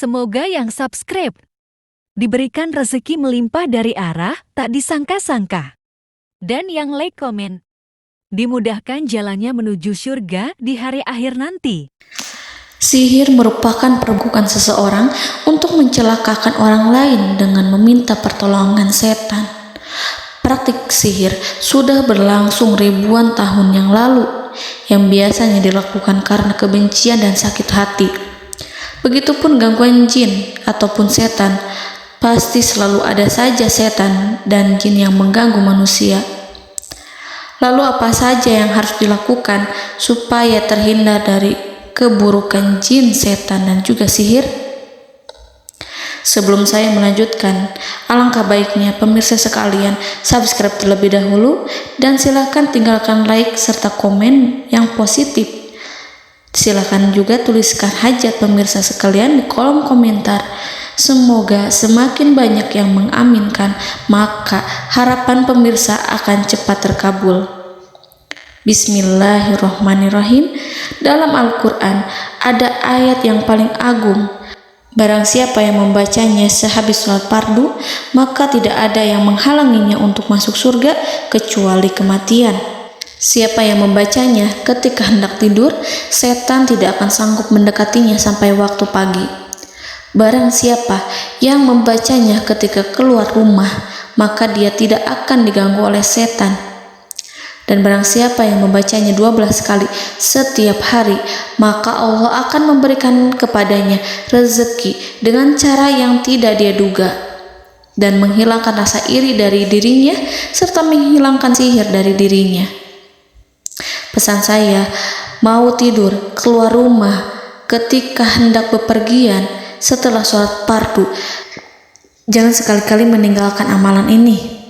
Semoga yang subscribe diberikan rezeki melimpah dari arah tak disangka-sangka. Dan yang like komen, dimudahkan jalannya menuju surga di hari akhir nanti. Sihir merupakan perbuatan seseorang untuk mencelakakan orang lain dengan meminta pertolongan setan. Praktik sihir sudah berlangsung ribuan tahun yang lalu, yang biasanya dilakukan karena kebencian dan sakit hati. Begitupun gangguan jin ataupun setan, pasti selalu ada saja setan dan jin yang mengganggu manusia. Lalu apa saja yang harus dilakukan supaya terhindar dari keburukan jin, setan, dan juga sihir? Sebelum saya melanjutkan, alangkah baiknya pemirsa sekalian subscribe terlebih dahulu dan silakan tinggalkan like serta komen yang positif. Silakan juga tuliskan hajat pemirsa sekalian di kolom komentar. Semoga semakin banyak yang mengaminkan, maka harapan pemirsa akan cepat terkabul. Bismillahirrahmanirrahim. Dalam Al-Quran ada ayat yang paling agung. Barang siapa yang membacanya sehabis sholat fardu, maka tidak ada yang menghalanginya untuk masuk surga kecuali kematian. Siapa yang membacanya ketika hendak tidur, setan tidak akan sanggup mendekatinya sampai waktu pagi. Barang siapa yang membacanya ketika keluar rumah, maka dia tidak akan diganggu oleh setan. Dan barang siapa yang membacanya 12 kali setiap hari, maka Allah akan memberikan kepadanya rezeki dengan cara yang tidak dia duga, dan menghilangkan rasa iri dari dirinya, serta menghilangkan sihir dari dirinya. Pesan saya, mau tidur, keluar rumah, ketika hendak bepergian, setelah sholat fardu, jangan sekali-kali meninggalkan amalan ini.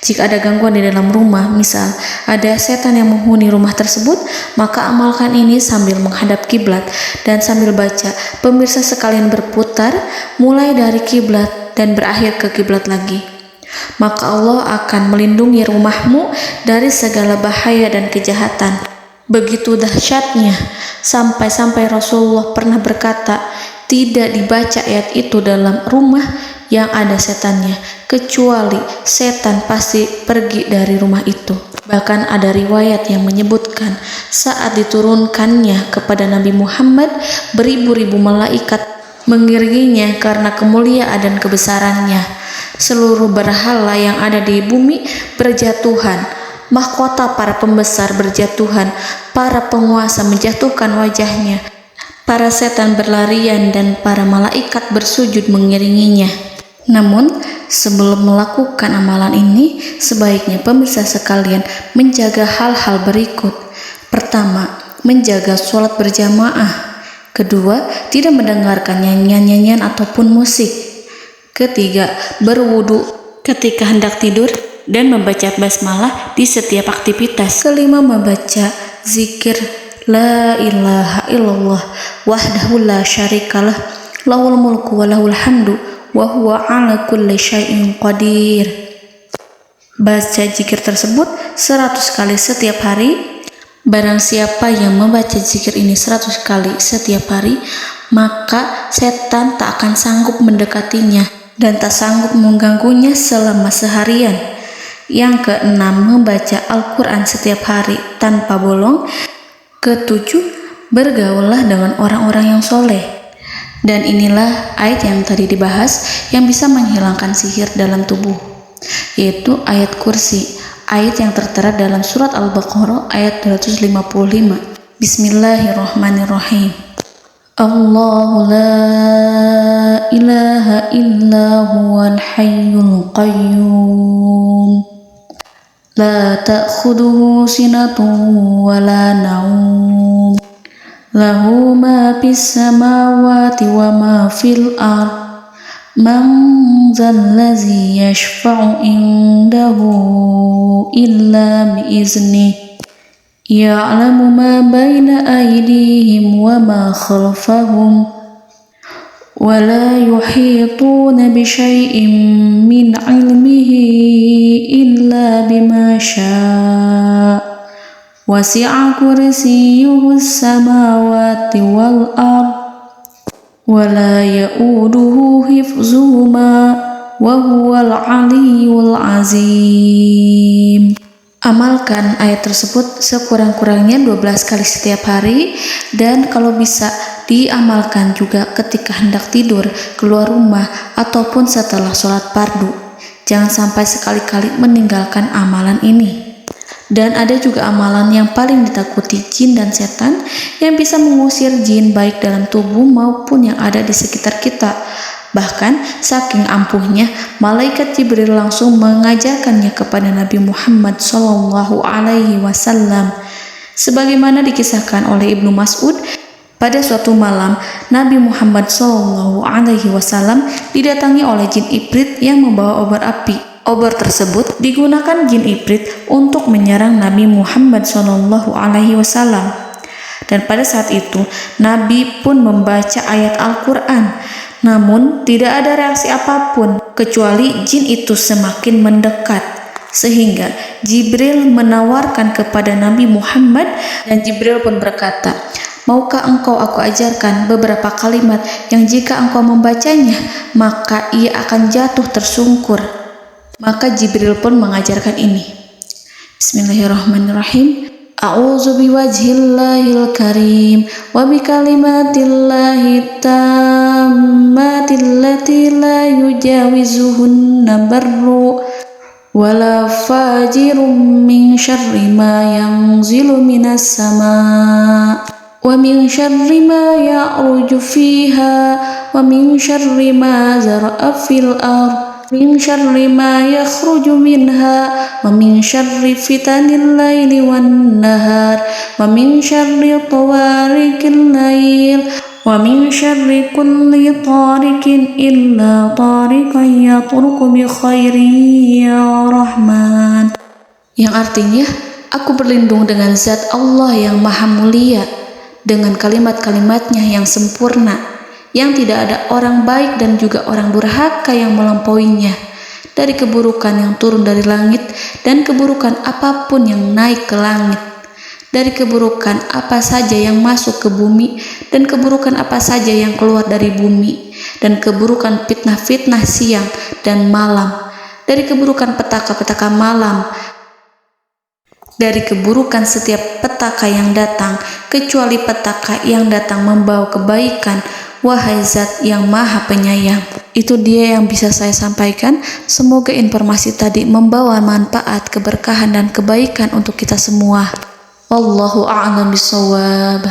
Jika ada gangguan di dalam rumah, misal ada setan yang menghuni rumah tersebut, maka amalkan ini sambil menghadap kiblat dan sambil baca. Pemirsa sekalian berputar mulai dari kiblat dan berakhir ke kiblat lagi. Maka Allah akan melindungi rumahmu dari segala bahaya dan kejahatan. Begitu dahsyatnya, sampai-sampai Rasulullah pernah berkata, tidak dibaca ayat itu dalam rumah yang ada setannya, kecuali setan pasti pergi dari rumah itu. Bahkan ada riwayat yang menyebutkan saat diturunkannya kepada Nabi Muhammad, beribu-ribu malaikat mengiringinya karena kemuliaan dan kebesarannya. Seluruh berhala yang ada di bumi berjatuhan, mahkota para pembesar berjatuhan, para penguasa menjatuhkan wajahnya, para setan berlarian dan para malaikat bersujud mengiringinya. Namun, sebelum melakukan amalan ini, sebaiknya pemirsa sekalian menjaga hal-hal berikut. Pertama, menjaga sholat berjamaah. Kedua, tidak mendengarkan nyanyian-nyanyian ataupun musik. Ketiga, berwudu ketika hendak tidur dan membaca basmalah di setiap aktivitas. Kelima, membaca zikir la ilaha illallah wahdahu la syarikalah lahul mulku wa lahul hamdu wa huwa ala kulli syai'in qadir. Baca zikir tersebut 100 kali setiap hari. Barang siapa yang membaca zikir ini 100 kali setiap hari, maka setan tak akan sanggup mendekatinya dan tak sanggup mengganggunya selama seharian. Yang keenam, membaca Al-Quran setiap hari tanpa bolong. Ketujuh, bergaullah dengan orang-orang yang soleh. Dan inilah ayat yang tadi dibahas yang bisa menghilangkan sihir dalam tubuh, yaitu ayat kursi, ayat yang tertera dalam surat Al-Baqarah ayat 255. Bismillahirrahmanirrahim. Allahu la ilaha illa huwal hayyul qayyum la ta'khuduhu sinatun wa la naum lahu ma fis samawati wa ma fil ard man zallazi yashfa'u indahu illa biiznihi ya'lamu ma baina aydihim wa ma khalfahum wa la yuhituna bi syai'in min 'ilmihi illa bima syaa' wasi'a kursiyyuhu as-samawati wal ard ولا يؤوده حفظهما وهو العلي العظيم. Amalkan ayat tersebut sekurang-kurangnya 12 kali setiap hari, dan kalau bisa diamalkan juga ketika hendak tidur, keluar rumah, ataupun setelah sholat fardu. Jangan sampai sekali-kali meninggalkan amalan ini. Dan ada juga amalan yang paling ditakuti jin dan setan, yang bisa mengusir jin baik dalam tubuh maupun yang ada di sekitar kita. Bahkan saking ampuhnya, malaikat Jibril langsung mengajarkannya kepada Nabi Muhammad SAW. Sebagaimana dikisahkan oleh Ibnu Mas'ud, pada suatu malam Nabi Muhammad SAW didatangi oleh jin Ifrit yang membawa obor api. Obor tersebut digunakan jin Ifrit untuk menyerang Nabi Muhammad SAW. Dan pada saat itu Nabi pun membaca ayat Al-Quran. Namun tidak ada reaksi apapun, kecuali jin itu semakin mendekat. Sehingga Jibril menawarkan kepada Nabi Muhammad, dan Jibril pun berkata, "Maukah engkau aku ajarkan beberapa kalimat yang jika engkau membacanya, maka ia akan jatuh tersungkur?" Maka Jibril pun mengajarkan ini. Bismillahirrahmanirrahim. A'udzu biwajhillahil karim wa bikalimatillahi tammatil lati la yujawizuhunna barru wala fajirum min syarri ma yanzilu minas sama wa min syarri ma ya'ruju fiha wa min syarri ma zara'a fil ardh min syarri ma yakhruju minha wa min syarri fitanil laili wan nahar wa min syarri tawarikil lail wa min syarri kulli tarikin illa tarikan yatruku bi khairin ya Rahman. Yang artinya, aku berlindung dengan zat Allah yang maha mulia, dengan kalimat-kalimatnya yang sempurna, yang tidak ada orang baik dan juga orang durhaka yang melampauinya, dari keburukan yang turun dari langit dan keburukan apapun yang naik ke langit, dari keburukan apa saja yang masuk ke bumi dan keburukan apa saja yang keluar dari bumi, dan keburukan fitnah-fitnah siang dan malam, dari keburukan petaka-petaka malam, dari keburukan setiap petaka yang datang, kecuali petaka yang datang membawa kebaikan. Wahai Zat yang Maha Penyayang. Itu dia yang bisa saya sampaikan. Semoga informasi tadi membawa manfaat, keberkahan dan kebaikan untuk kita semua. Wallahu a'lam bishawab.